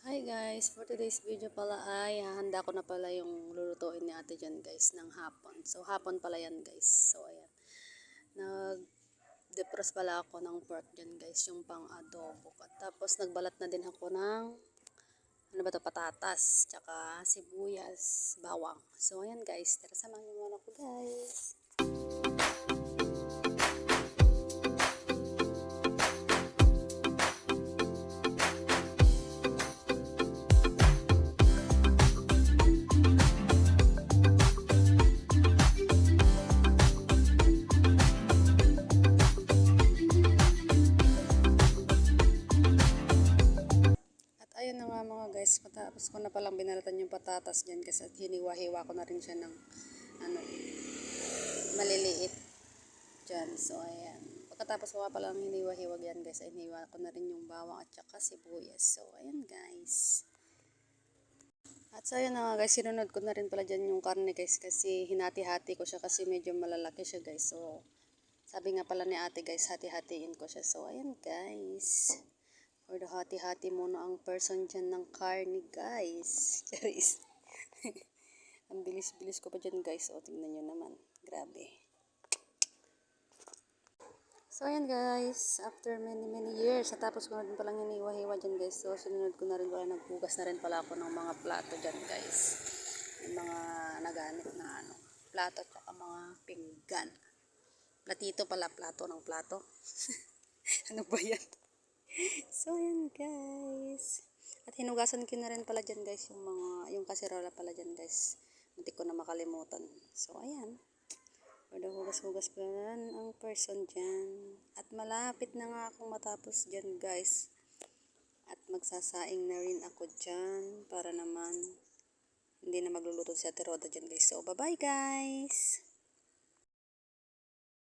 Hi guys, for today's video pala ay hahanda ko na pala yung lulutuin ni ate dyan guys ng hapon. So hapon pala yan guys. So ayan, nag-defrost pala ako ng pork dyan guys, yung pang adobo. At tapos nagbalat na din ako ng ano ba to, patatas, tsaka sibuyas, bawang. So ayan guys, tara samahan niyo muna ako guys. Ayun na nga mga guys, matapos ko na palang binalatan yung patatas dyan kasi at hiniwa-hiwa ko na rin siya ng ano, maliliit dyan. So ayan, pagkatapos ko nga palang hiniwa-hiwag yan guys, ay hiniwa ko na rin yung bawang at saka sibuyas. So ayan guys. At so ayan na nga guys, sinunod ko na rin pala dyan yung karne guys kasi hinati-hati ko siya kasi medyo malalaki siya guys. So sabi nga pala ni ate guys, hati-hatiin ko siya. So ayan guys. Or the hati-hati muna ang person dyan ng karne guys. Charis. Ang bilis-bilis ko pa dyan guys. O tingnan nyo naman. Grabe. So ayan guys. After many years. Tapos ko na din palang hiniwa-hiwa dyan guys. So sinunod ko na rin pala. Naghugas na rin pala ako ng mga plato dyan guys. Yung mga nagamit na ano. Plato at mga pinggan. Platito pala. Plato ng plato. Ano ba yan? So ayan guys. At hinugasan ko na rin pala dyan guys yung kaserola pala dyan guys. Muntik ko na makalimutan. So ayan. Pwede hugas-hugas pa lang ang person dyan. At malapit na nga akong matapos dyan guys. At magsasaing na rin ako dyan para naman hindi na magluluto si Ate Roda dyan guys. So bye bye guys.